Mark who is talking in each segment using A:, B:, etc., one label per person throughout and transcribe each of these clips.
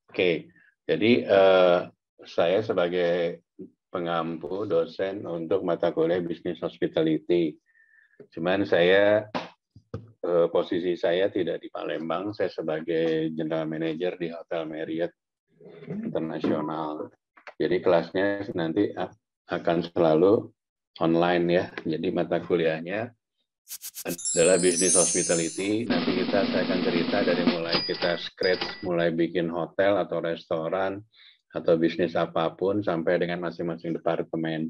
A: Oke, jadi saya sebagai pengampu dosen untuk mata kuliah bisnis hospitality. Cuman posisi saya tidak di Palembang, saya sebagai general manager di Hotel Marriott Internasional. Jadi kelasnya nanti akan selalu online ya. Jadi mata kuliahnya adalah bisnis hospitality. Nanti saya akan cerita dari mulai kita scratch, mulai bikin hotel atau restoran atau bisnis apapun sampai dengan masing-masing departemen.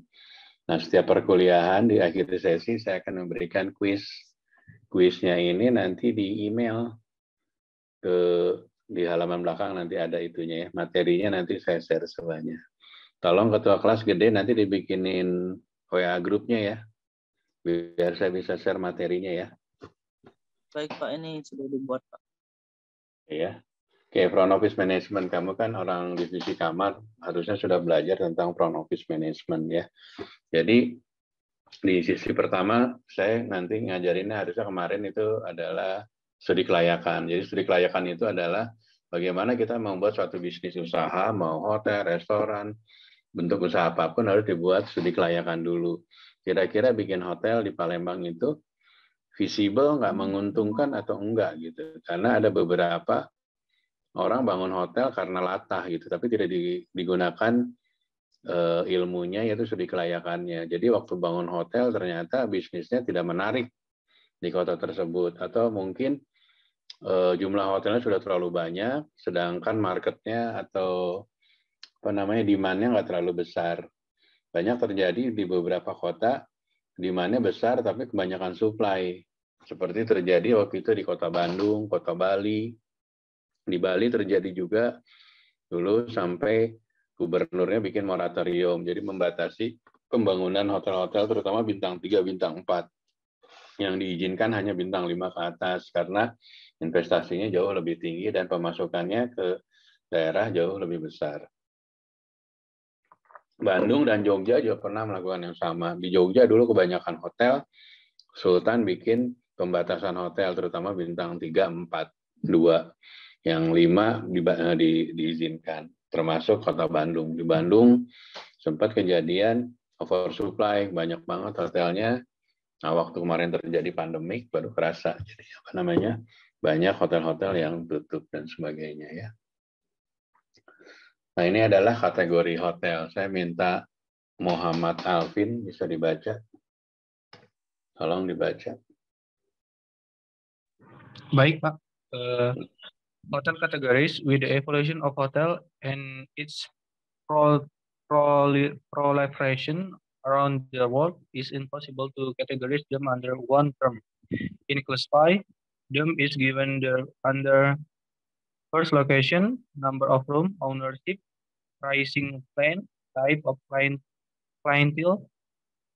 A: Nah, setiap perkuliahan di akhir sesi saya akan memberikan quiz. Quiznya ini nanti di email di halaman belakang nanti ada itunya ya. Materinya nanti saya share semuanya. Tolong ketua kelas gede nanti dibikinin WA grupnya ya. Biar saya bisa share materinya ya.
B: Baik Pak, ini sudah dibuat Pak.
A: Iya. Oke, front office management. Kamu kan orang divisi kamar, harusnya sudah belajar tentang front office management ya. Jadi di sisi pertama, saya nanti ngajarinnya harusnya kemarin itu adalah studi kelayakan. Jadi studi kelayakan itu adalah bagaimana kita membuat suatu bisnis usaha, mau hotel, restoran, bentuk usaha apapun harus dibuat studi kelayakan dulu. Kira-kira bikin hotel di Palembang itu visible, nggak menguntungkan atau enggak gitu. Karena ada beberapa orang bangun hotel karena latah gitu, tapi tidak digunakan ilmunya yaitu studi kelayakannya. Jadi waktu bangun hotel ternyata bisnisnya tidak menarik di kota tersebut, atau mungkin jumlah hotelnya sudah terlalu banyak, sedangkan marketnya atau demand-nya nggak terlalu besar. Banyak terjadi di beberapa kota, demand-nya besar tapi kebanyakan supply. Seperti terjadi waktu itu di kota Bandung, kota Bali. Di Bali terjadi juga dulu sampai gubernurnya bikin moratorium, jadi membatasi pembangunan hotel-hotel terutama bintang 3, bintang 4. Yang diizinkan hanya bintang 5 ke atas karena investasinya jauh lebih tinggi dan pemasukannya ke daerah jauh lebih besar. Bandung dan Jogja juga pernah melakukan yang sama. Di Jogja dulu kebanyakan hotel, Sultan bikin pembatasan hotel terutama bintang 3, 4, 2. Yang 5 diizinkan, termasuk kota Bandung. Di Bandung sempat kejadian oversupply, banyak banget hotelnya. Nah, waktu kemarin terjadi pandemik baru kerasa. Jadi banyak hotel-hotel yang tutup dan sebagainya ya. Nah, ini adalah kategori hotel. Saya minta Muhammad Alvin bisa dibaca. Tolong dibaca.
C: Baik, Pak. Hotel categories with the evolution of hotel and its proliferation around the world is impossible to categorize them under one term. In classify them is given under first location, number of room, ownership, pricing plan, type of clientele,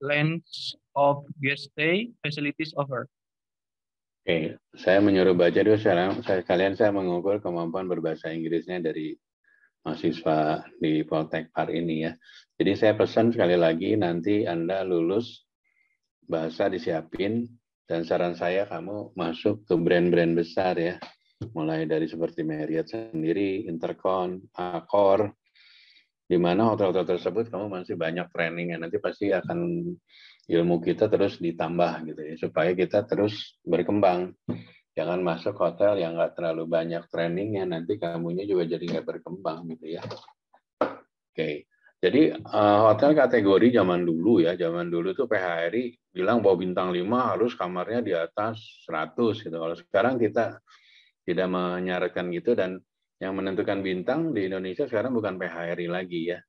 C: length of guest stay, facilities offered.
A: Oke, saya menyuruh baca dulu sekalian saya mengukur kemampuan berbahasa Inggrisnya dari mahasiswa di Poltek Par ini ya. Jadi saya pesan sekali lagi nanti Anda lulus bahasa disiapin dan saran saya kamu masuk ke brand-brand besar ya. Mulai dari seperti Marriott sendiri, Intercon, Accor, di mana hotel-hotel tersebut kamu masih banyak trainingnya, nanti pasti akan ilmu kita terus ditambah gitu ya, supaya kita terus berkembang. Jangan masuk hotel yang nggak terlalu banyak trainingnya, nanti kamunya juga jadi nggak berkembang gitu ya. Oke, jadi hotel kategori zaman dulu tuh PHRI bilang bahwa bintang 5 harus kamarnya di atas 100 gitu. Kalau sekarang kita tidak menyarankan gitu, dan yang menentukan bintang di Indonesia sekarang bukan PHRI lagi ya.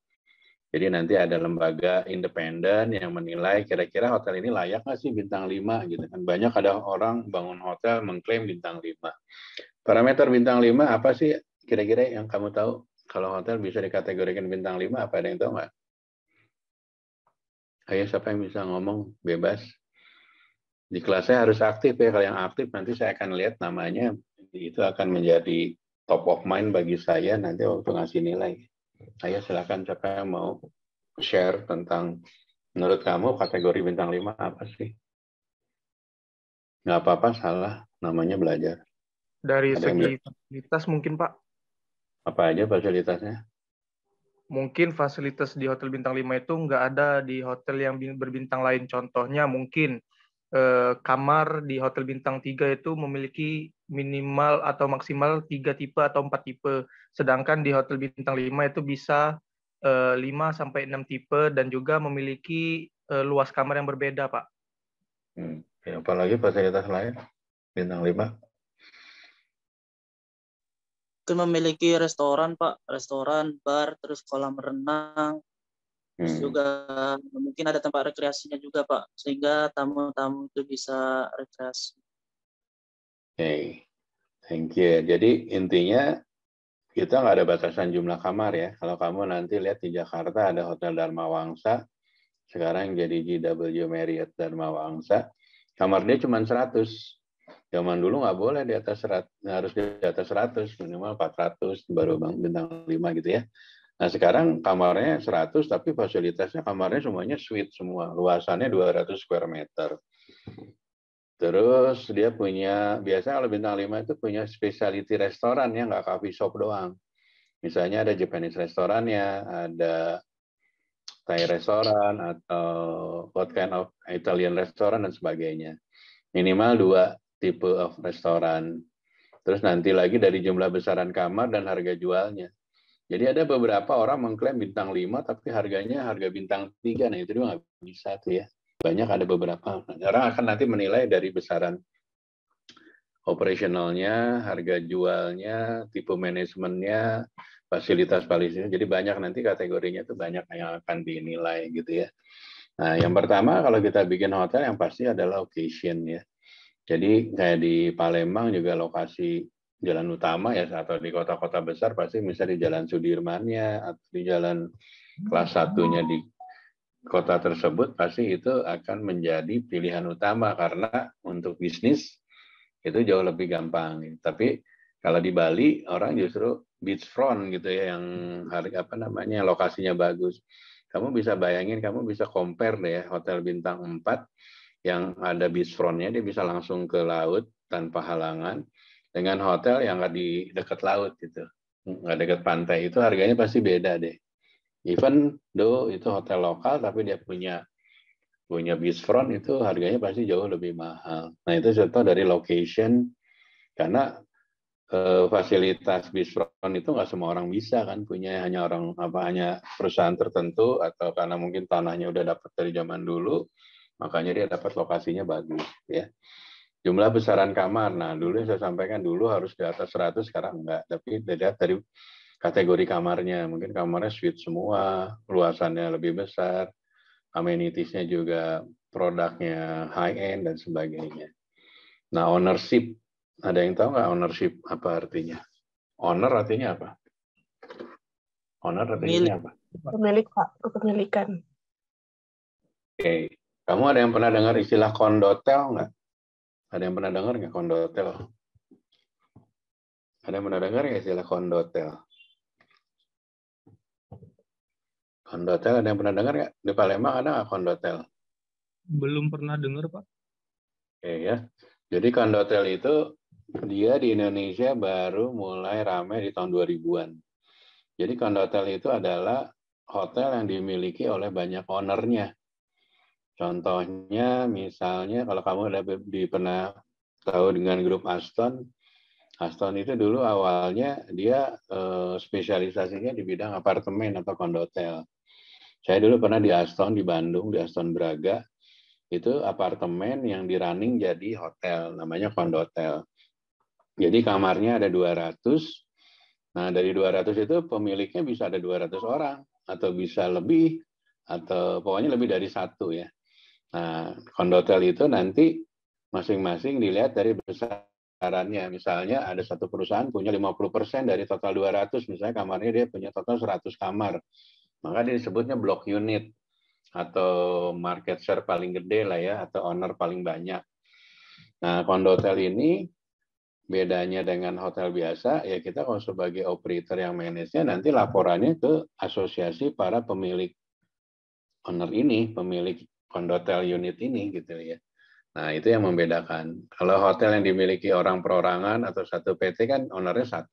A: Jadi nanti ada lembaga independen yang menilai kira-kira hotel ini layak nggak sih bintang 5 gitu kan. Banyak ada orang bangun hotel mengklaim bintang 5. Parameter bintang 5 apa sih kira-kira yang kamu tahu? Kalau hotel bisa dikategorikan bintang 5, apa ada yang tahu nggak? Ayo siapa yang bisa ngomong bebas. Di kelas saya harus aktif ya. Kalau yang aktif nanti saya akan lihat namanya, itu akan menjadi top of mind bagi saya nanti waktu ngasih nilai. Ayo silakan siapa yang mau share tentang menurut kamu kategori bintang 5 apa sih? Nggak apa-apa salah, namanya belajar.
D: Dari
A: Ada
D: segi fasilitas mungkin Pak.
A: Apa aja fasilitasnya?
D: Mungkin fasilitas di Hotel Bintang 5 itu nggak ada di hotel yang berbintang lain. Contohnya mungkin kamar di Hotel Bintang 3 itu memiliki minimal atau maksimal 3 tipe atau 4 tipe. Sedangkan di Hotel Bintang 5 itu bisa 5 sampai 6 tipe dan juga memiliki luas kamar yang berbeda, Pak.
A: Ya, apalagi fasilitas lain Bintang 5?
B: Mungkin memiliki restoran, Pak. Restoran, bar, terus kolam renang. Terus juga mungkin ada tempat rekreasinya juga, Pak. Sehingga tamu-tamu itu bisa rekreasi.
A: Oke, thank you. Jadi intinya kita nggak ada batasan jumlah kamar ya. Kalau kamu nanti lihat di Jakarta ada Hotel Dharma Wangsa, sekarang jadi JW Marriott Dharma Wangsa, kamar dia cuma 100. Zaman dulu nggak boleh di atas 100, harus di atas 100, minimal 400 baru bintang 5 gitu ya. Nah sekarang kamarnya 100 tapi fasilitasnya kamarnya semuanya suite semua, luasannya 200 square meter. Terus dia punya, biasanya kalau bintang 5 itu punya specialty restoran ya, nggak coffee shop doang. Misalnya ada Japanese restorannya, ada Thai restoran, atau what kind of Italian restoran dan sebagainya. Minimal 2 tipe of restoran. Terus nanti lagi dari jumlah besaran kamar dan harga jualnya. Jadi ada beberapa orang mengklaim bintang 5 tapi harganya harga bintang 3. Nah itu juga nggak bisa tuh ya. Banyak ada beberapa. Orang akan nanti menilai dari besaran operasionalnya, harga jualnya, tipe manajemennya, fasilitas. Jadi banyak nanti kategorinya itu banyak yang akan dinilai gitu ya. Nah yang pertama kalau kita bikin hotel yang pasti adalah location ya. Jadi kayak di Palembang juga lokasi jalan utama ya, atau di kota-kota besar pasti misalnya di Jalan Sudirmannya atau di jalan kelas 1-nya di kota tersebut pasti itu akan menjadi pilihan utama karena untuk bisnis itu jauh lebih gampang. Tapi kalau di Bali orang justru beachfront gitu ya, yang harga lokasinya bagus. Kamu bisa bayangin, kamu bisa compare deh ya, hotel bintang 4 yang ada beachfront-nya, dia bisa langsung ke laut tanpa halangan, dengan hotel yang nggak di dekat laut gitu, nggak dekat pantai, itu harganya pasti beda deh. Even though itu hotel lokal tapi dia punya beachfront, itu harganya pasti jauh lebih mahal. Nah itu contoh dari location, karena fasilitas beachfront itu nggak semua orang bisa kan punya, hanya perusahaan tertentu atau karena mungkin tanahnya udah dapat dari zaman dulu, makanya dia dapat lokasinya bagus ya. Jumlah besaran kamar, nah dulu yang saya sampaikan dulu harus di atas 100, sekarang enggak, tapi dilihat dari kategori kamarnya, mungkin kamarnya suite semua, luasannya lebih besar, amenitiesnya juga produknya high end dan sebagainya. Nah ownership, ada yang tahu nggak ownership apa artinya? Owner artinya apa? Owner artinya apa?
E: Pemilik, Pak, kepemilikan.
A: Oke. Kamu ada yang pernah dengar istilah kondotel nggak? Ada yang pernah dengar nggak kondotel? Ada yang pernah dengar nggak istilah kondotel? Kondotel ada yang pernah dengar nggak? Di Palembang ada nggak kondotel?
C: Belum pernah dengar, Pak.
A: Oke ya. Jadi kondotel itu dia di Indonesia baru mulai ramai di tahun 2000-an. Jadi kondotel itu adalah hotel yang dimiliki oleh banyak ownernya. Contohnya misalnya kalau kamu pernah tahu dengan grup Aston itu dulu awalnya dia spesialisasinya di bidang apartemen atau kondotel. Saya dulu pernah di Aston di Bandung, di Aston Braga, itu apartemen yang di running jadi hotel, namanya kondotel. Jadi kamarnya ada 200, nah dari 200 itu pemiliknya bisa ada 200 orang, atau bisa lebih, atau pokoknya lebih dari 1 ya. Nah, kondotel itu nanti masing-masing dilihat dari besarannya. Misalnya ada satu perusahaan punya 50% dari total 200, misalnya kamarnya dia punya total 100 kamar. Maka dia disebutnya block unit atau market share paling gede lah ya, atau owner paling banyak. Nah, kondotel ini bedanya dengan hotel biasa, ya kita kalau sebagai operator yang manage-nya nanti laporannya ke asosiasi para pemilik owner ini, pemilik kondotel unit ini gitu ya. Nah itu yang membedakan. Kalau hotel yang dimiliki orang perorangan atau satu PT kan ownernya 1.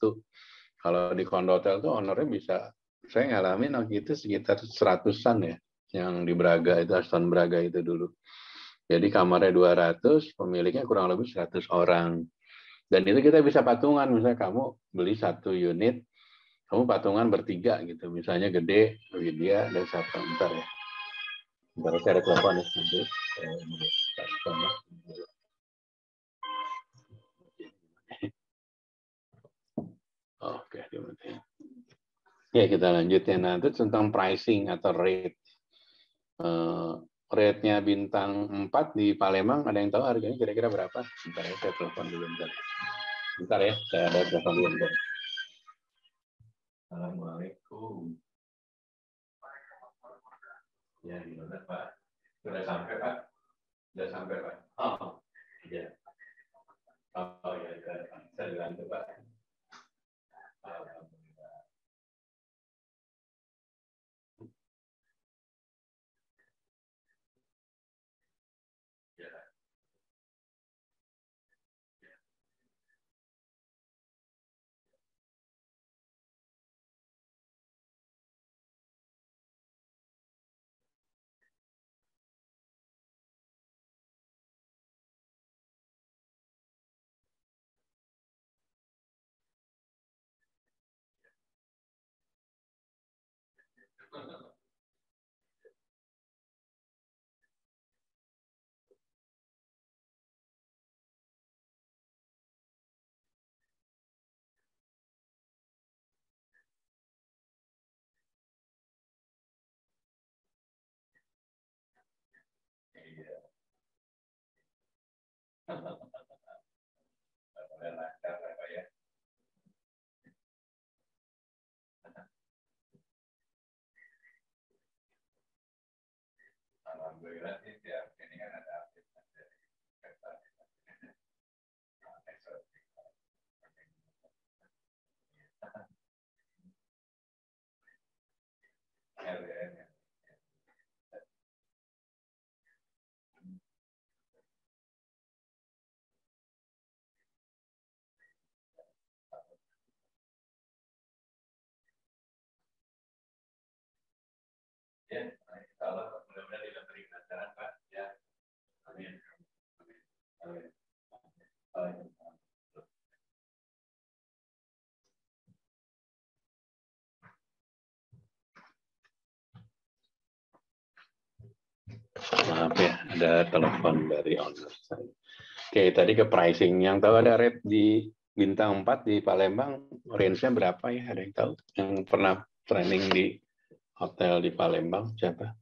A: Kalau di kondotel tuh honornya bisa, saya ngalamin waktu itu sekitar 100-an ya, yang di Braga itu, Aston Braga itu dulu. Jadi kamarnya 200, pemiliknya kurang lebih 100 orang. Dan itu kita bisa patungan, misalnya kamu beli 1 unit, kamu patungan bertiga gitu. Misalnya Gede, Widya, dan siapa, bentar ya. Bentar, saya ada telepon ya. Oke, ya kita lanjut ya. Nah, itu tentang pricing atau rate. Rate-nya bintang 4 di Palembang, ada yang tahu harganya kira-kira berapa? Bentar ya, saya telepon dulu. Bentar ya, saya ada telepon dulu. Bentar. Assalamualaikum. Ya, gimana Pak? Sudah sampai Pak? Sudah sampai Pak? Oh, iya. Oh, ya, saya bilang Pak. Alhamdulillah. Ya. Alhamdulillah sih tiap ini kan ada update dari LDN. Ya, kalau mudah-mudahan diberi kelancaran Pak. Ya, amin. Amin. Amin. Maaf ya, ada telepon dari owner saya. Oke, tadi ke pricing. Yang tahu ada rate di bintang 4 di Palembang, range-nya berapa ya? Ada yang tahu? Yang pernah training di hotel di Palembang, siapa?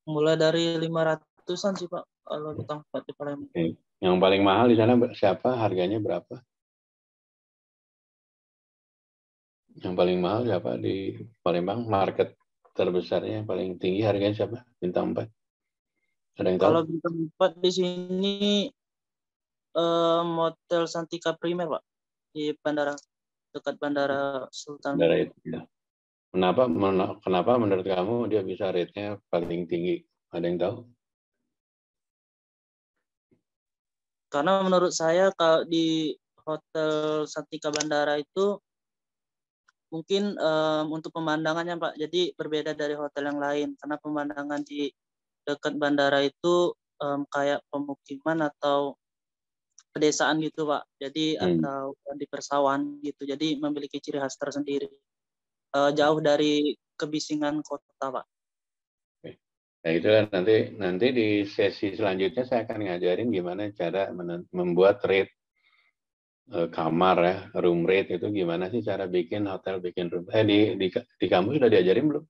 B: Mulai dari 500-an sih Pak, kalau bintang 4 di Palembang.
A: Oke. Yang paling mahal di sana siapa? Harganya berapa? Yang paling mahal siapa di Palembang? Market terbesarnya yang paling tinggi harganya siapa? Bintang 4. Ada yang tahu?
B: Kalau bintang 4 di sini Hotel Santika Primer Pak, di bandara, dekat Bandara Sultan.
A: Bandara itu. Ya. Kenapa menurut kamu dia bisa rate-nya paling tinggi? Ada yang tahu?
B: Karena menurut saya kalau di Hotel Santika Bandara itu mungkin untuk pemandangannya Pak, jadi berbeda dari hotel yang lain. Karena pemandangan di dekat bandara itu kayak pemukiman atau pedesaan gitu Pak. Jadi atau di persawahan gitu. Jadi memiliki ciri khas tersendiri. Jauh dari kebisingan kota Pak.
A: Nah itu nanti di sesi selanjutnya saya akan ngajarin gimana cara membuat rate kamar ya, room rate itu gimana sih cara bikin hotel, bikin room. Di kamu sudah diajarin belum?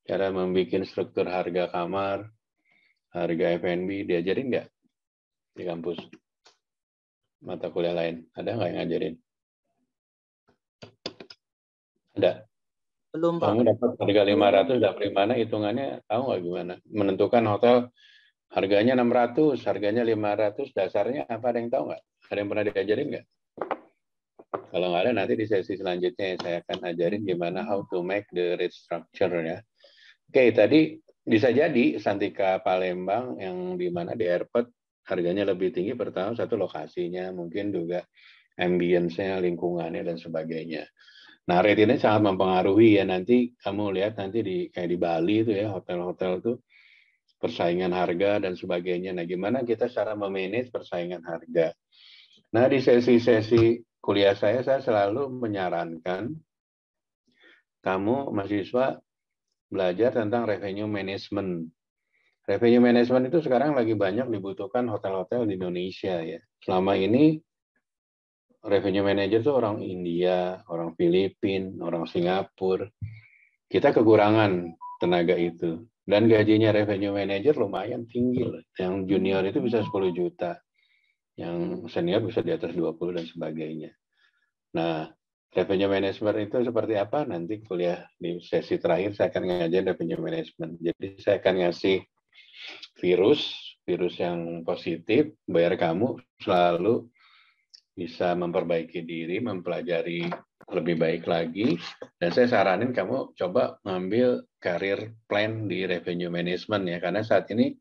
A: Cara membuat struktur harga kamar, harga F&B diajarin nggak di kampus? Mata kuliah lain ada nggak yang ngajarin? Ada.
B: Belum Pak.
A: Kamu dapat harga 500 dari mana, hitungannya tahu nggak gimana? Menentukan hotel harganya 600, harganya 500, dasarnya apa, ada yang tahu nggak? Ada yang pernah diajarin nggak? Kalau nggak ada, nanti di sesi selanjutnya saya akan ajarin gimana how to make the rate structure ya. Oke, tadi bisa jadi Santika Palembang yang di mana di airport harganya lebih tinggi, pertama satu lokasinya, mungkin juga ambience-nya, lingkungannya, dan sebagainya. Nah, rate ini sangat mempengaruhi ya. Nanti kamu lihat nanti kayak di Bali itu ya, hotel-hotel tuh persaingan harga dan sebagainya. Nah, gimana kita cara memanage persaingan harga? Nah, di sesi-sesi kuliah saya selalu menyarankan kamu mahasiswa belajar tentang revenue management. Revenue management itu sekarang lagi banyak dibutuhkan hotel-hotel di Indonesia ya. Selama ini revenue manager itu orang India, orang Filipina, orang Singapura. Kita kekurangan tenaga itu. Dan gajinya revenue manager lumayan tinggi loh. Yang junior itu bisa 10 juta. Yang senior bisa di atas 20 dan sebagainya. Nah, revenue management itu seperti apa? Nanti kuliah di sesi terakhir saya akan ngajarin revenue management. Jadi saya akan ngasih virus yang positif, biar kamu selalu bisa memperbaiki diri, mempelajari lebih baik lagi. Dan saya saranin kamu coba ngambil career plan di revenue management ya, karena saat ini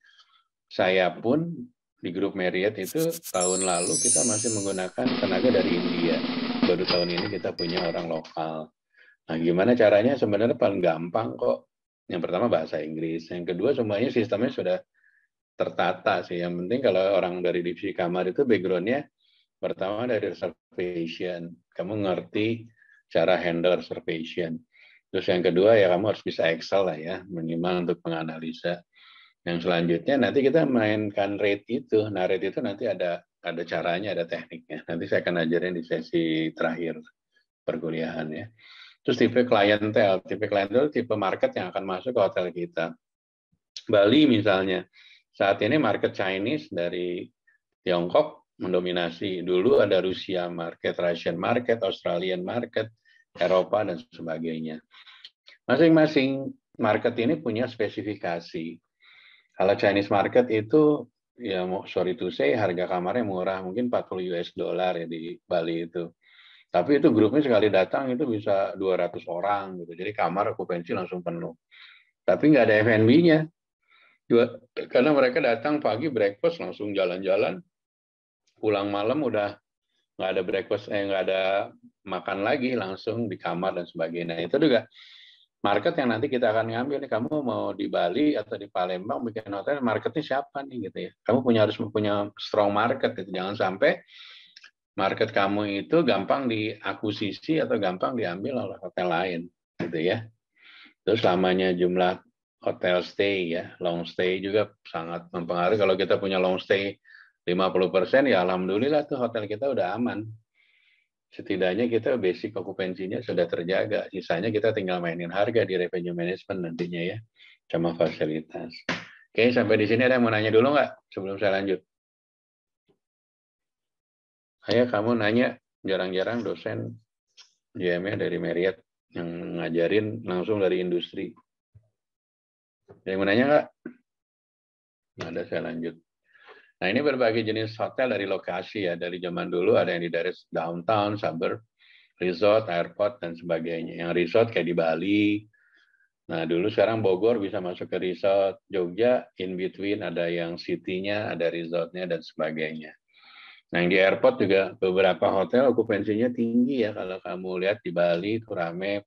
A: saya pun di grup Marriott itu tahun lalu kita masih menggunakan tenaga dari India. Baru tahun ini kita punya orang lokal. Nah, gimana caranya? Sebenarnya paling gampang kok. Yang pertama bahasa Inggris. Yang kedua semuanya sistemnya sudah tertata sih. Yang penting kalau orang dari divisi kamar itu background-nya pertama dari reservation. Kamu ngerti cara handle reservation. Terus yang kedua ya kamu harus bisa Excel lah ya, minimal untuk menganalisa. Yang selanjutnya nanti kita mainkan rate itu. Nah, rate itu nanti ada caranya, ada tekniknya. Nanti saya akan ajarin di sesi terakhir perkuliahan ya. Terus tipe klientel tipe market yang akan masuk ke hotel kita. Bali misalnya, saat ini market Chinese dari Tiongkok mendominasi. Dulu ada Rusia market, Russian market, Australian market, Eropa, dan sebagainya. Masing-masing market ini punya spesifikasi. Kalau Chinese market itu, ya sorry to say, harga kamarnya murah, mungkin 40 US dollar ya di Bali itu. Tapi itu grupnya sekali datang itu bisa 200 orang gitu. Jadi kamar okupansi langsung penuh. Tapi nggak ada F&B-nya. Karena mereka datang pagi breakfast langsung jalan-jalan, pulang malam udah nggak ada breakfast, nggak ada makan lagi, langsung di kamar dan sebagainya. Itu juga market yang nanti kita akan ngambil nih. Kamu mau di Bali atau di Palembang bikin hotel, marketnya siapa nih gitu ya. Kamu harus punya strong market gitu. Jangan sampai market kamu itu gampang diakuisisi atau gampang diambil oleh hotel lain gitu ya. Terus lamanya jumlah hotel stay ya, long stay juga sangat mempengaruhi. Kalau kita punya long stay 50% ya alhamdulillah tuh hotel kita udah aman. Setidaknya kita basic okupansinya sudah terjaga. Sisanya kita tinggal mainin harga di revenue management nantinya ya, sama fasilitas. Oke, sampai di sini ada yang mau nanya dulu nggak sebelum saya lanjut? Ayo kamu nanya, jarang-jarang dosen GM-nya dari Marriott yang ngajarin langsung dari industri. Ada yang mau nanya nggak? Nggak ada, saya lanjut. Nah, ini berbagai jenis hotel dari lokasi ya. Dari zaman dulu ada yang di daerah downtown, suburb, resort, airport, dan sebagainya. Yang resort kayak di Bali. Nah, dulu sekarang Bogor bisa masuk ke resort. Jogja, in between, ada yang city-nya, ada resort-nya, dan sebagainya. Nah, yang di airport juga beberapa hotel okupansinya tinggi ya. Kalau kamu lihat di Bali, itu rame.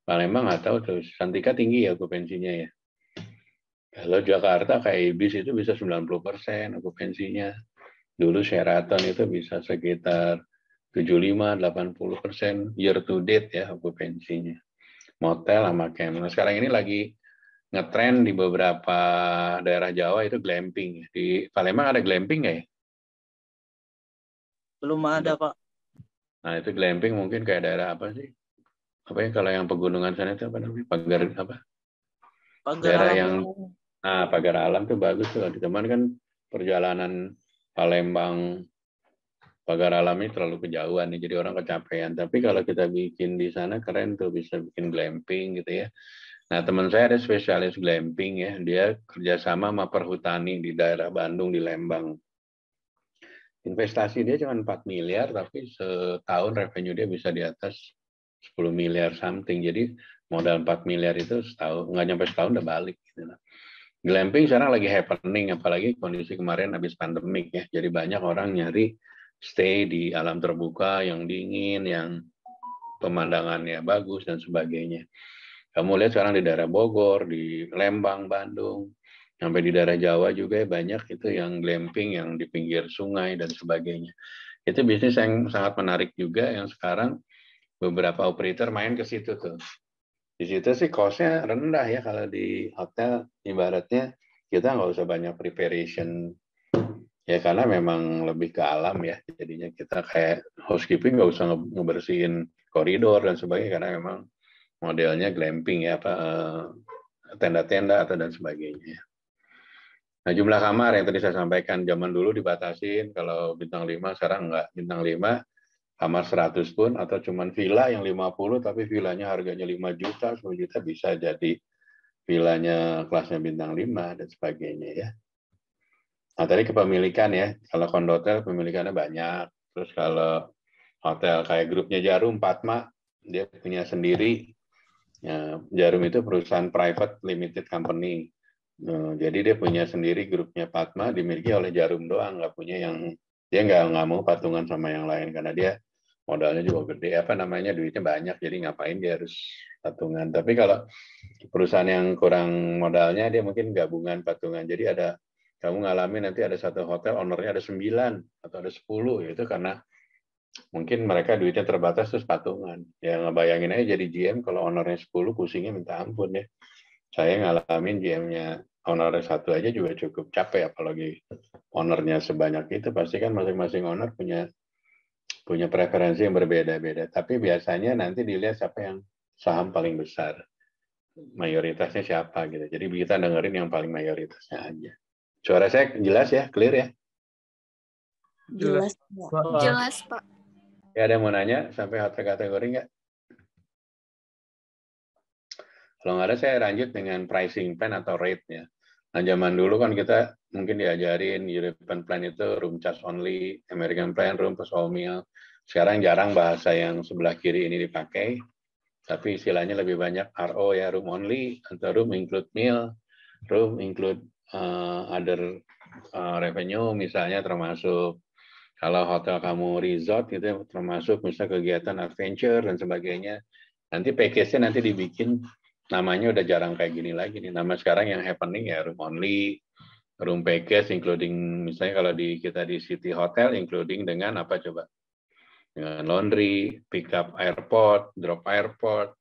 A: Palembang nggak tahu, terus Santika tinggi ya okupansinya ya. Kalau Jakarta kayak Ibis itu bisa 90% okupansinya. Dulu Sheraton itu bisa sekitar 75-80% year to date ya okupansinya. Motel sama camp. Nah, sekarang ini lagi ngetren di beberapa daerah Jawa itu glamping. Di Palembang ada glamping nggak ya?
B: Belum ada, Pak.
A: Nah, itu glamping mungkin kayak daerah apa sih? Apa ya kalau yang pegunungan sana itu apa namanya? Pagar apa?
B: Pagar
A: Daerah
B: alam.
A: yang Pagar Alam tuh bagus tuh. Cuman kan perjalanan Palembang Pagar Alam ini terlalu kejauhan nih, jadi orang kecapean. Tapi kalau kita bikin di sana keren tuh, bisa bikin glamping gitu ya. Nah, teman saya ada spesialis glamping ya, dia kerjasama sama perhutani di daerah Bandung, di Lembang. Investasi dia cuma 4 miliar, tapi setahun revenue dia bisa di atas 10 miliar something. Jadi modal 4 miliar itu setahun, nggak nyampe setahun udah balik. Gitu. Glamping sekarang lagi happening, apalagi kondisi kemarin habis pandemik ya. Jadi banyak orang nyari stay di alam terbuka yang dingin, yang pemandangannya bagus dan sebagainya. Kamu lihat sekarang di daerah Bogor, di Lembang, Bandung, sampai di daerah Jawa juga banyak itu yang glamping yang di pinggir sungai dan sebagainya. Itu bisnis yang sangat menarik juga yang sekarang beberapa operator main ke situ tuh. Di situ sih cost-nya rendah ya, kalau di hotel ibaratnya kita nggak usah banyak preparation ya, karena memang lebih ke alam ya. Jadinya kita kayak housekeeping nggak usah ngebersihin koridor dan sebagainya, karena memang modelnya glamping ya, apa tenda-tenda atau dan sebagainya. Nah, jumlah kamar yang tadi saya sampaikan, zaman dulu dibatasin, kalau bintang 5 sekarang enggak. Bintang 5 kamar 100 pun, atau cuman villa yang 50 tapi villanya harganya 5 juta, 10 juta bisa jadi villanya kelasnya bintang 5 dan sebagainya ya. Nah, tadi kepemilikan ya. Kalau kondotel pemilikannya banyak. Terus kalau hotel kayak grupnya Jarum, Padma, dia punya sendiri. Ya, Jarum itu perusahaan private limited company. Jadi dia punya sendiri grupnya Padma, dimiliki oleh Jarum doang, nggak punya yang, dia nggak mau patungan sama yang lain karena dia modalnya juga gede, apa namanya, duitnya banyak, jadi ngapain dia harus patungan. Tapi kalau perusahaan yang kurang modalnya, dia mungkin gabungan patungan. Jadi ada, kamu ngalamin nanti ada satu hotel ownernya ada 9 atau ada 10, itu karena mungkin mereka duitnya terbatas terus patungan. Ya ngebayangin aja jadi GM kalau ownernya 10 pusingnya minta ampun ya. Saya ngalamin GM-nya owner 1 aja juga cukup capek, apalagi ownernya sebanyak itu. Pasti kan masing-masing owner punya preferensi yang berbeda-beda. Tapi biasanya nanti dilihat siapa yang saham paling besar, mayoritasnya siapa gitu. Jadi kita dengerin yang paling mayoritasnya aja. Suara saya jelas ya, clear ya?
E: Jelas.
F: Jelas, Pak.
A: Ya, ada yang mau nanya sampai hotel kategori nggak? Kalau nggak ada, saya lanjut dengan pricing plan atau rate-nya. Nah, zaman dulu kan kita mungkin diajarin European plan itu room charge only, American plan room plus all meal. Sekarang jarang bahasa yang sebelah kiri ini dipakai, tapi istilahnya lebih banyak RO ya, room only, atau room include meal, room include other revenue, misalnya termasuk kalau hotel kamu resort itu termasuk misalnya kegiatan adventure dan sebagainya. Nanti package-nya nanti dibikin, namanya udah jarang kayak gini lagi nih. Nama sekarang yang happening ya room only, room package including misalnya kalau di kita di City Hotel including dengan apa coba? Dengan laundry, pick up airport, drop airport,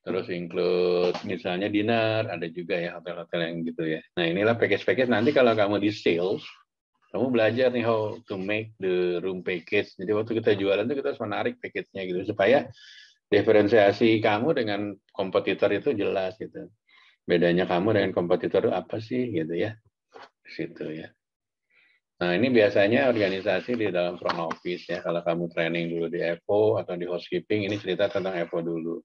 A: terus include misalnya dinner, ada juga ya hotel-hotel yang gitu ya. Nah, inilah package-package nanti kalau kamu di sales, kamu belajar nih how to make the room package. Jadi waktu kita jualan itu kita harus menarik package-nya gitu supaya diferensiasi kamu dengan kompetitor itu jelas gitu. Bedanya kamu dengan kompetitor itu apa sih gitu ya. Di situ ya. Nah, ini biasanya organisasi di dalam front office ya. Kalau kamu training dulu di FO atau di housekeeping, ini cerita tentang FO dulu.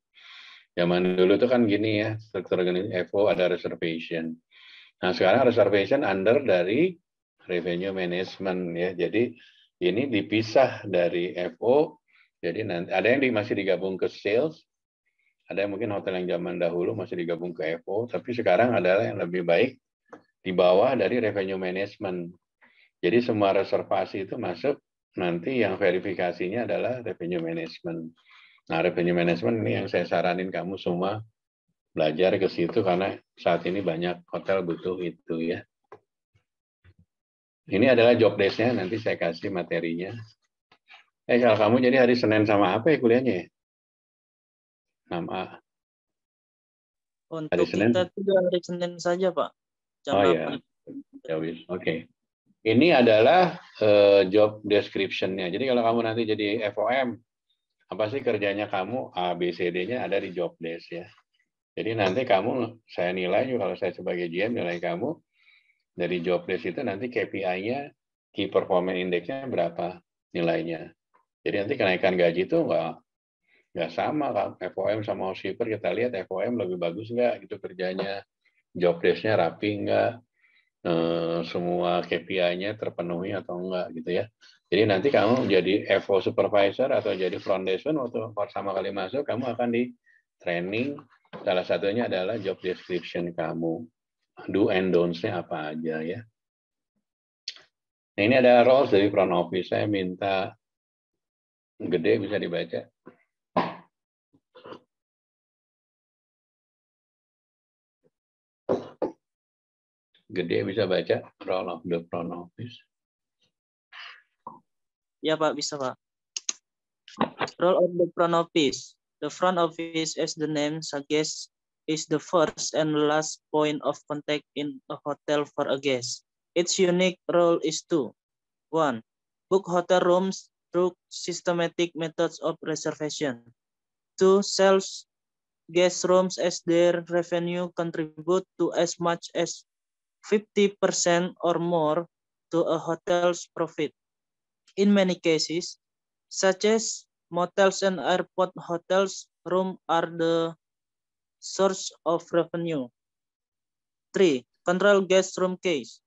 A: Zaman dulu tuh kan gini ya, struktur organisasi FO ada reservation. Nah, sekarang reservation under dari revenue management ya. Jadi ini dipisah dari FO. Jadi nanti ada yang masih digabung ke sales, ada yang mungkin hotel yang zaman dahulu masih digabung ke FO, tapi sekarang adalah yang lebih baik di bawah dari revenue management. Jadi semua reservasi itu masuk, nanti yang verifikasinya adalah revenue management. Nah, revenue management ini yang saya saranin kamu semua belajar ke situ karena saat ini banyak hotel butuh itu ya. Ini adalah job desk-nya, nanti saya kasih materinya. Kalau kamu jadi hari Senin sama apa ya kuliahnya ya? 6A.
B: Untuk
A: Hari Senin?
B: kita juga hari Senin saja, Pak. Jam
A: Oh
B: 8.
A: ya, ya wis. Oke. Ini adalah job description-nya. Jadi kalau kamu nanti jadi FOM, apa sih kerjanya kamu? A, B, C, D-nya ada di job desk ya. Jadi nanti kamu, saya nilai juga kalau saya sebagai GM, nilai kamu dari job desk itu nanti KPI-nya, Key Performance Index-nya berapa nilainya. Jadi nanti kenaikan gaji itu nggak sama kan, FOM sama housekeeper. Kita lihat FOM lebih bagus nggak gitu kerjanya, job desk-nya rapi nggak, semua KPI-nya terpenuhi atau enggak gitu ya. Jadi nanti kamu jadi FO supervisor atau jadi front desk waktu pertama kali masuk, kamu akan di training. Salah satunya adalah job description kamu, do and don'ts-nya apa aja ya. Nah, ini ada roles dari front office. Saya minta gede bisa dibaca. Gede bisa baca role of the front office.
B: Ya Pak, bisa Pak. Role of the front office. The front office, as the name suggests, is the first and last point of contact in a hotel for a guest. Its unique role is to 1. Book hotel rooms through systematic methods of reservation. 2. Sell guest rooms as their revenue contribute to as much as 50% or more to a hotel's profit. In many cases, such as motels and airport hotels, rooms are the source of revenue. 3. Control guest room case.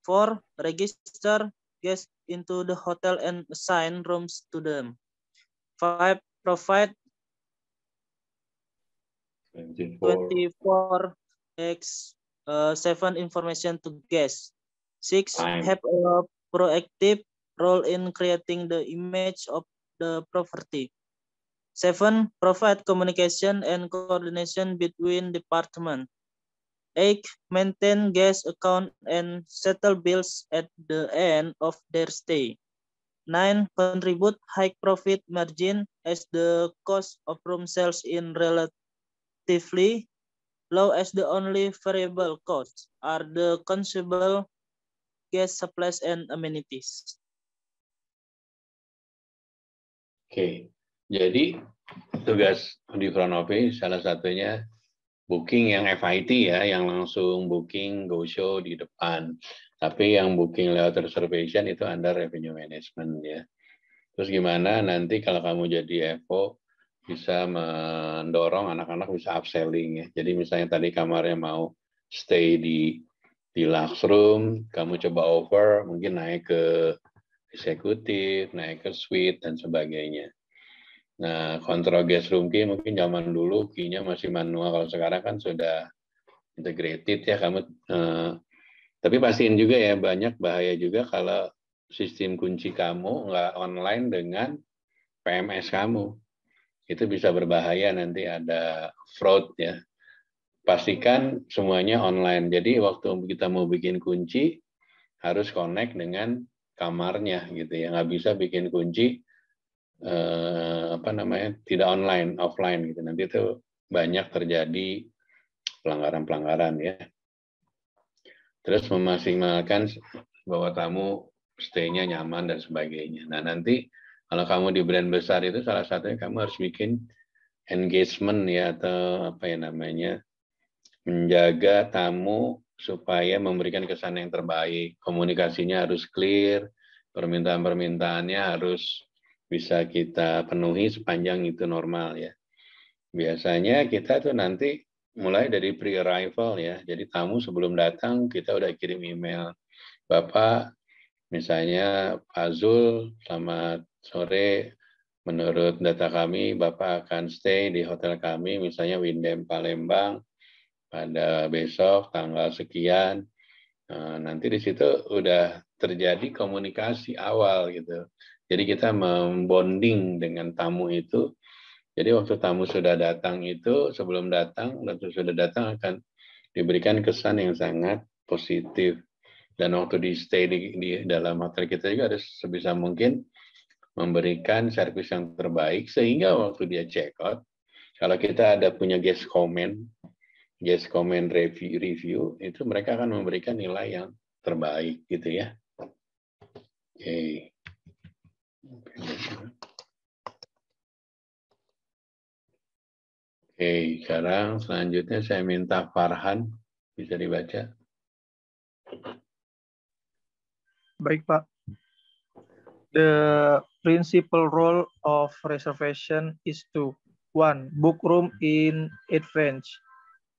B: 4. Register guests into the hotel and assign rooms to them. 5. Provide 24x7 information to guests. 6. Have a proactive role in creating the image of the property. 7. Provide communication and coordination between departments. 8. Maintain guest account and settle bills at the end of their stay. 9. Contribute high profit margin as the cost of room sales in relatively low as the only variable costs are the consumable guest supplies and amenities.
A: Oke, jadi tugas di front office salah satunya booking yang FIT ya, yang langsung booking go show di depan. Tapi yang booking lewat reservation itu under revenue management ya. Terus gimana nanti kalau kamu jadi FO bisa mendorong anak-anak bisa upselling ya. Jadi misalnya tadi kamarnya mau stay di Lux Room, kamu coba over, mungkin naik ke eksekutif, naik ke suite, dan sebagainya. Nah, kontrol guest room key mungkin zaman dulu key-nya masih manual, kalau sekarang kan sudah integrated ya kamu. Tapi pastiin juga ya, banyak bahaya juga kalau sistem kunci kamu nggak online dengan PMS kamu. Itu bisa berbahaya, nanti ada fraud ya. Pastikan semuanya online. Jadi waktu kita mau bikin kunci harus connect dengan kamarnya gitu ya. Nggak bisa bikin kunci tidak online, offline gitu. Nanti itu banyak terjadi pelanggaran-pelanggaran ya. Terus memaksimalkan bahwa tamu stay-nya nyaman dan sebagainya. Nah nanti kalau kamu di brand besar itu salah satunya kamu harus bikin engagement ya, atau apa ya namanya, menjaga tamu supaya memberikan kesan yang terbaik. Komunikasinya harus clear, permintaan-permintaannya harus bisa kita penuhi sepanjang itu normal ya. Biasanya kita tuh nanti mulai dari pre-arrival ya. Jadi tamu sebelum datang kita udah kirim email. Bapak, misalnya Pak Zul, selamat sore. Menurut data kami, Bapak akan stay di hotel kami, misalnya Windem Palembang, pada besok tanggal sekian. Nanti di situ udah terjadi komunikasi awal gitu. Jadi kita membonding dengan tamu itu. Jadi waktu tamu sudah datang itu, sebelum datang dan sudah datang akan diberikan kesan yang sangat positif. Dan waktu di stay di dalam hotel kita juga harus sebisa mungkin memberikan servis yang terbaik, sehingga waktu dia check out, kalau kita ada punya guest comment review, itu mereka akan memberikan nilai yang terbaik gitu ya. Oke. Oke, sekarang selanjutnya saya minta Farhan, bisa dibaca.
D: Baik, Pak. The principal role of reservation is to 1. Book room in advance.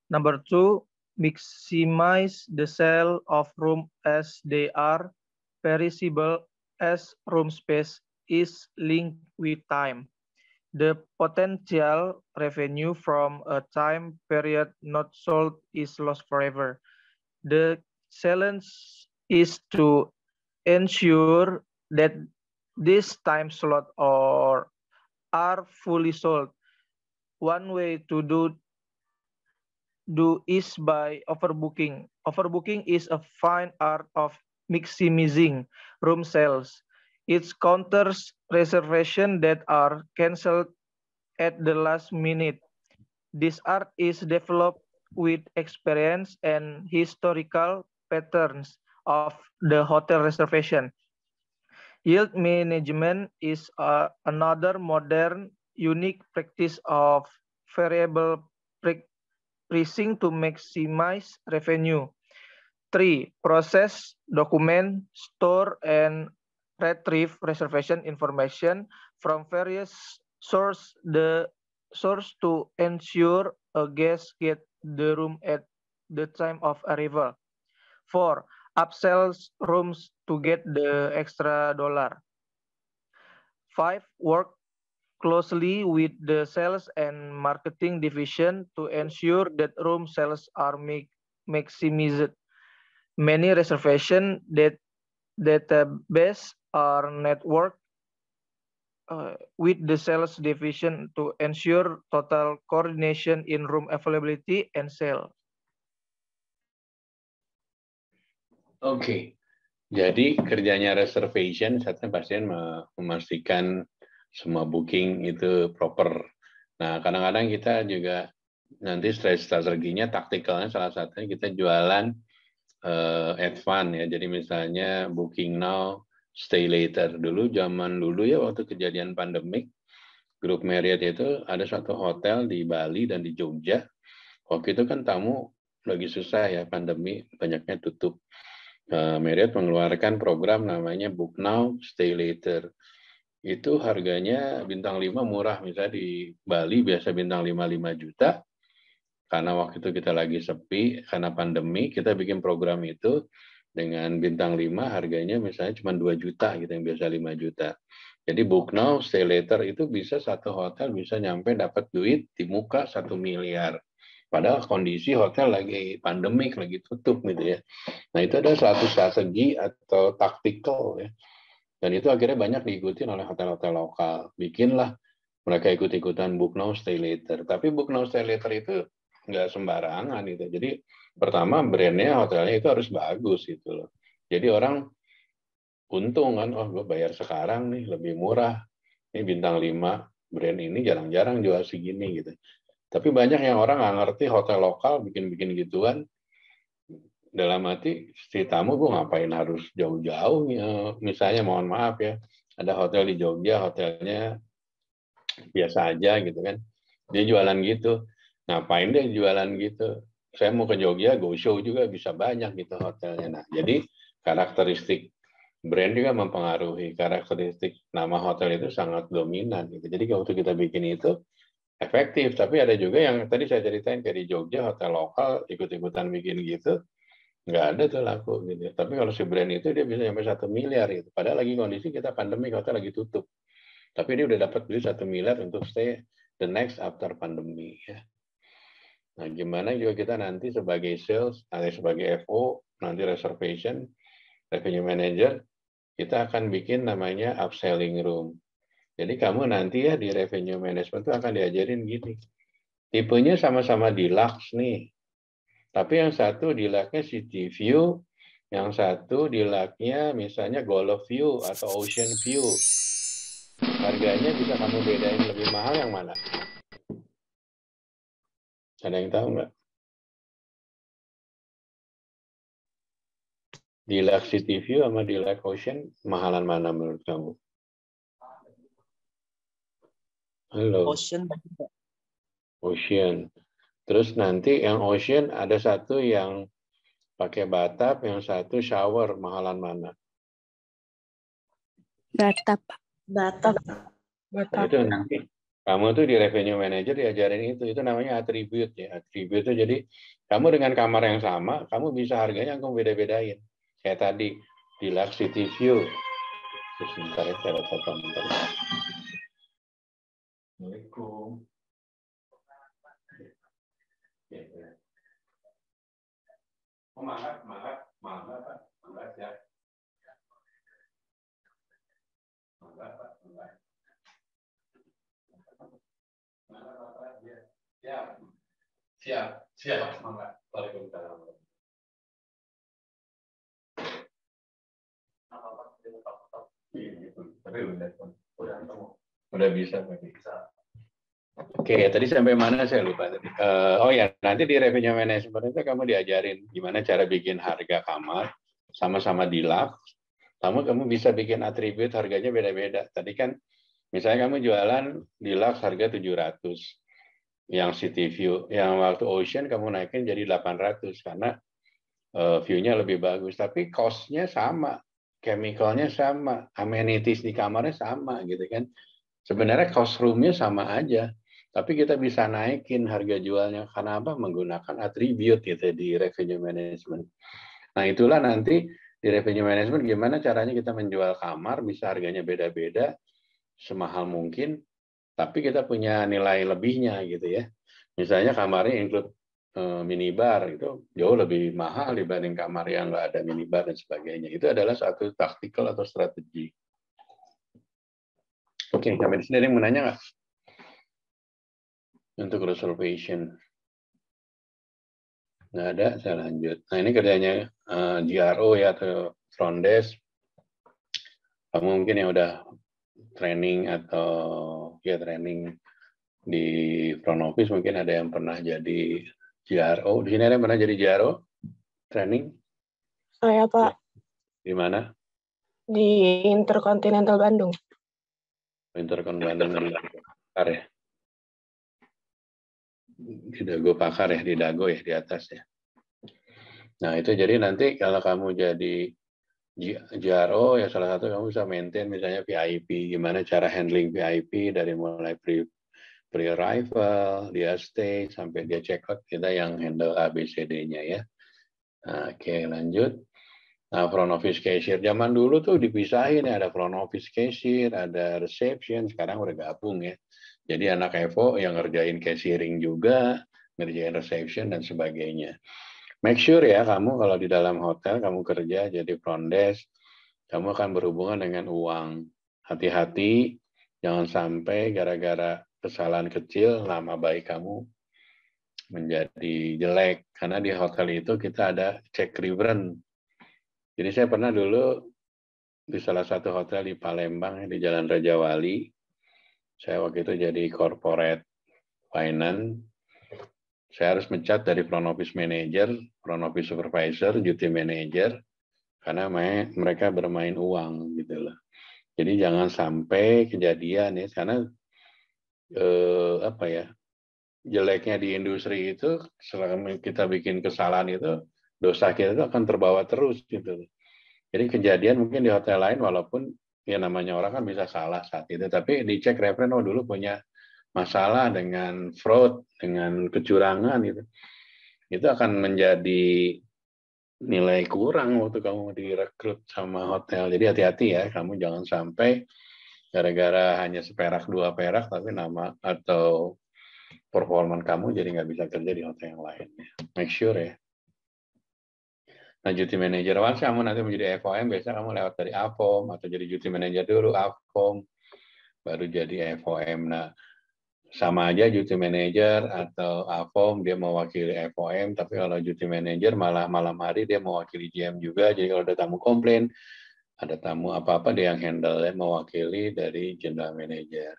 D: Number 2. Maximize the sale of room as they are perishable, as room space is linked with time. The potential revenue from a time period not sold is lost forever. The challenge is to ensure that this time slot are fully sold. One way to do is by overbooking. Overbooking is a fine art of maximizing room sales. It counters reservations that are canceled at the last minute. This art is developed with experience and historical patterns of the hotel reservation. Yield management is another modern, unique practice of variable pricing to maximize revenue. 3. Process, document, store, and retrieve reservation information from various sources to ensure a guest get the room at the time of arrival. 4. Upsell rooms to get the extra dollar. 5. Work closely with the sales and marketing division to ensure that room sales are maximized. Many reservation database are networked with the sales division to ensure total coordination in room availability and sale.
A: Oke. Jadi kerjanya reservation saatnya pasien memastikan semua booking itu proper. Nah, kadang-kadang kita juga nanti strateginya, taktikalnya salah satunya kita jualan advance ya. Jadi misalnya booking now, stay later. Zaman dulu ya waktu kejadian pandemik, grup Marriott itu ada satu hotel di Bali dan di Jogja. Waktu itu kan tamu lagi susah ya, pandemi banyaknya tutup. Marriott mengeluarkan program namanya Book Now, Stay Later. Itu harganya bintang 5 murah. Misalnya di Bali biasa bintang 5 juta. Karena waktu itu kita lagi sepi, karena pandemi, kita bikin program itu dengan bintang 5 harganya misalnya cuma 2 juta, gitu, yang biasa 5 juta. Jadi Book Now, Stay Later itu bisa satu hotel bisa nyampe dapat duit di muka 1 miliar. Padahal kondisi hotel lagi pandemik, lagi tutup gitu ya. Nah itu ada suatu strategi atau taktikal ya. Dan itu akhirnya banyak diikuti oleh hotel-hotel lokal. Bikinlah mereka ikut-ikutan Book Now, Stay Later. Tapi Book Now, Stay Later itu nggak sembarangan gitu. Jadi pertama brandnya hotelnya itu harus bagus gitu loh. Jadi orang untung kan, oh gue bayar sekarang nih lebih murah. Ini bintang 5, brand ini jarang-jarang jual segini gitu. Tapi banyak yang orang nggak ngerti hotel lokal bikin-bikin gituan. Dalam hati, si tamu gue ngapain harus jauh-jauh. Misalnya mohon maaf ya, ada hotel di Jogja, hotelnya biasa aja gitu kan. Dia jualan gitu. Ngapain dia jualan gitu? Saya mau ke Jogja, go show juga bisa banyak gitu hotelnya. Nah, jadi karakteristik brand juga mempengaruhi. Karakteristik nama hotel itu sangat dominan gitu. Jadi waktu kita bikin itu, efektif, tapi ada juga yang tadi saya ceritain kayak di Jogja hotel lokal ikut-ikutan bikin gitu, nggak ada tuh laku gitu. Tapi kalau si brand itu dia bisa sampai 1 miliar gitu. Padahal lagi kondisi kita pandemi, hotel lagi tutup. Tapi dia udah dapat duit 1 miliar untuk stay the next after pandemi ya. Nah gimana juga kita nanti sebagai sales, atau sebagai FO, nanti reservation, revenue manager, kita akan bikin namanya upselling room. Jadi kamu nanti ya di revenue management itu akan diajarin gini. Tipenya sama-sama deluxe nih. Tapi yang satu deluxe-nya city view, yang satu deluxe-nya misalnya golf view atau ocean view. Harganya bisa kamu bedain lebih mahal yang mana? Ada yang tahu nggak? Deluxe city view sama deluxe ocean, mahalan mana menurut kamu? Halo. Ocean. Terus nanti yang ocean ada satu yang pakai bathtub, yang satu shower, mahalan mana?
E: Bathtub.
A: Nah, itu nanti kamu tuh di revenue manager diajarin itu namanya attribute ya. Attribute itu jadi kamu dengan kamar yang sama, kamu bisa harganya kamu beda-bedain. Kayak tadi deluxe city view. Terus sebentar ya, saya telepon bentar. Assalamualaikum. Oh, mangga Pak, mangga ya. Siap, semangat. Waalaikumsalam. Tapi udah bisa. Oke, tadi sampai mana saya lupa tadi. Oh ya, nanti di revenue management itu kamu diajarin gimana cara bikin harga kamar, sama-sama deluxe. Kamu bisa bikin atribut harganya beda-beda. Tadi kan misalnya kamu jualan deluxe harga 700, yang city view, yang waktu ocean kamu naikin jadi 800 karena view-nya lebih bagus. Tapi cost-nya sama, chemical-nya sama, amenities di kamarnya sama gitu kan. Sebenarnya cost room-nya sama aja. Tapi kita bisa naikin harga jualnya karena apa? Menggunakan atribut gitu di revenue management. Nah, itulah nanti di revenue management gimana caranya kita menjual kamar, bisa harganya beda-beda, semahal mungkin, tapi kita punya nilai lebihnya gitu ya. Misalnya kamarnya include minibar, itu jauh lebih mahal dibanding kamar yang nggak ada minibar dan sebagainya. Itu adalah satu taktikal atau strategi. Oke, sampai di sini ada yang mau nanya nggak? Untuk reservation. Nggak ada, saya lanjut. Nah, ini kerjanya GRO ya, atau front desk. Kamu mungkin yang udah training atau ya training di front office, mungkin ada yang pernah jadi GRO. Di sini ada yang pernah jadi GRO? Training?
E: Saya Pak
A: Di mana?
E: di Intercontinental Bandung.
A: Intercontinental di Pakar ya? Di Dago Pakar ya, di Dago ya, di atas ya. Nah, itu jadi nanti kalau kamu jadi GRO, ya salah satu kamu bisa maintain misalnya VIP, gimana cara handling VIP dari mulai pre-arrival, dia stay, sampai dia check out, kita yang handle ABCD-nya ya. Nah, oke, lanjut. Nah, front office cashier, zaman dulu tuh dipisahin ya, ada front office cashier, ada reception, sekarang udah gabung ya. Jadi anak Evo yang ngerjain cashiering juga, ngerjain reception dan sebagainya. Make sure ya kamu kalau di dalam hotel kamu kerja jadi front desk, kamu akan berhubungan dengan uang. Hati-hati, jangan sampai gara-gara kesalahan kecil nama baik kamu menjadi jelek. Karena di hotel itu kita ada check reference. Jadi saya pernah dulu di salah satu hotel di Palembang di Jalan Raja Wali. Saya waktu itu jadi corporate finance. Saya harus mencat dari front office manager, front office supervisor, duty manager, karena mereka bermain uang gitu loh. Jadi jangan sampai kejadian ya, karena jeleknya di industri itu selama kita bikin kesalahan itu, dosa kita itu akan terbawa terus gitu loh. Jadi kejadian mungkin di hotel lain walaupun ya namanya orang kan bisa salah saat itu, tapi dicek referensi, oh dulu punya masalah dengan fraud, dengan kecurangan gitu. Itu akan menjadi nilai kurang waktu kamu direkrut sama hotel. Jadi hati-hati ya, kamu jangan sampai gara-gara hanya seperak dua perak, tapi nama atau performan kamu jadi nggak bisa kerja di hotel yang lain. Make sure ya. Nah, duty manager, once kamu nanti menjadi FOM, biasanya kamu lewat dari AFOM, atau jadi duty manager dulu, AFOM, baru jadi FOM. Nah, sama aja duty manager atau AFOM, dia mewakili FOM, tapi kalau duty manager malah malam hari dia mewakili GM juga, jadi kalau ada tamu komplain, ada tamu apa-apa, dia yang handle, dia mewakili dari general manager.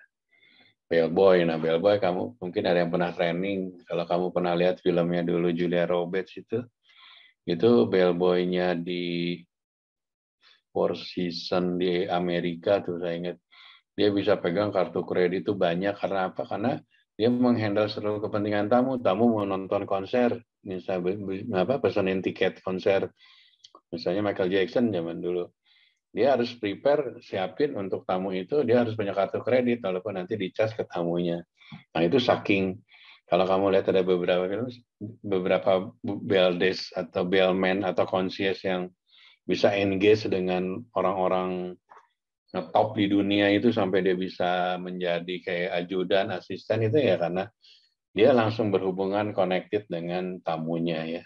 A: Bellboy, nah Bellboy kamu mungkin ada yang pernah training, kalau kamu pernah lihat filmnya dulu Julia Roberts itu bellboy-nya di Four Seasons di Amerika tuh saya ingat. Dia bisa pegang kartu kredit itu banyak karena apa? Karena dia menghandle seluruh kepentingan tamu. Tamu mau nonton konser, misalnya pesanin tiket konser. Misalnya Michael Jackson zaman dulu. Dia harus prepare, siapin untuk tamu itu, dia harus punya kartu kredit walaupun nanti dicas ke tamunya. Nah, itu saking kalau kamu lihat ada beberapa belldesk atau bellman atau concierge yang bisa engage dengan orang-orang top di dunia itu sampai dia bisa menjadi kayak ajudan, asisten itu ya karena dia langsung berhubungan connected dengan tamunya ya.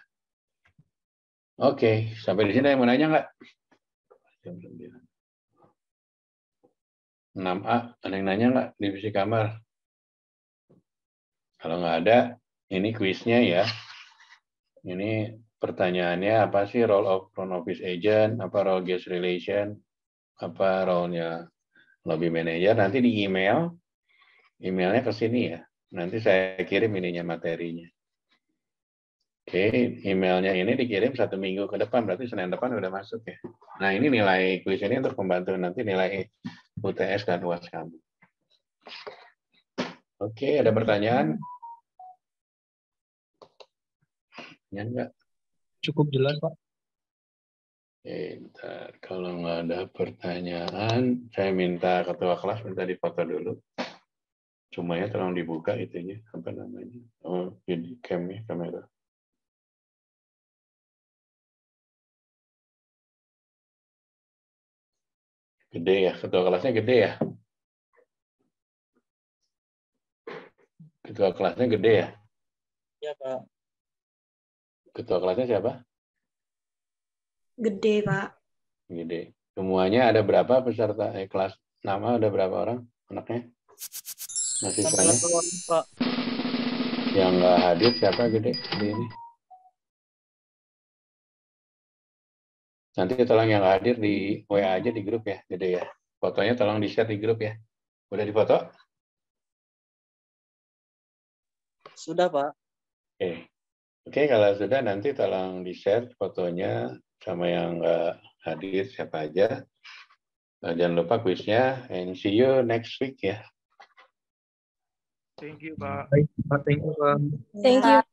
A: Oke, sampai di sini ada yang mau nanya nggak? 6A, ada yang nanya nggak divisi kamar? Kalau nggak ada, Ini kuisnya ya. Ini pertanyaannya apa sih role of front office agent, apa role guest relation, apa role-nya lobby manager. Nanti di emailnya ke sini ya. Nanti saya kirim ininya materinya. Oke, emailnya ini dikirim 1 minggu ke depan, berarti Senin depan udah masuk ya. Nah ini nilai kuis ini untuk membantu nanti nilai UTS dan UAS kamu. Oke, ada pertanyaan? Ya enggak?
C: Cukup jelas, Pak.
A: Bentar. Kalau nggak ada pertanyaan, saya minta ketua kelas minta difoto dulu. Cuma ya tolong dibuka itunya, apa namanya? Oh, jadi cam-nya, kamera. Gede ya, ketua kelasnya gede ya? Ketua kelasnya gede ya?
B: Iya, Pak.
A: Ketua kelasnya siapa?
E: Gede, Pak.
A: Gede. Semuanya ada berapa peserta kelas? Nama ada berapa orang anaknya? Mahasiswanya?
B: 16 orang, Pak.
A: Yang nggak hadir siapa gede di ini? Nanti tolong yang nggak hadir di WA aja di grup ya, gede ya. Fotonya tolong di-share di grup ya. Udah difoto?
B: Sudah, Pak.
A: Oke. Oke, kalau sudah nanti tolong di-share fotonya sama yang nggak hadir siapa aja. Jangan lupa kuisnya, and see you next week ya.
D: Thank you, Pak.
C: Baik, Pak. Thank you, Pak.
E: Thank you.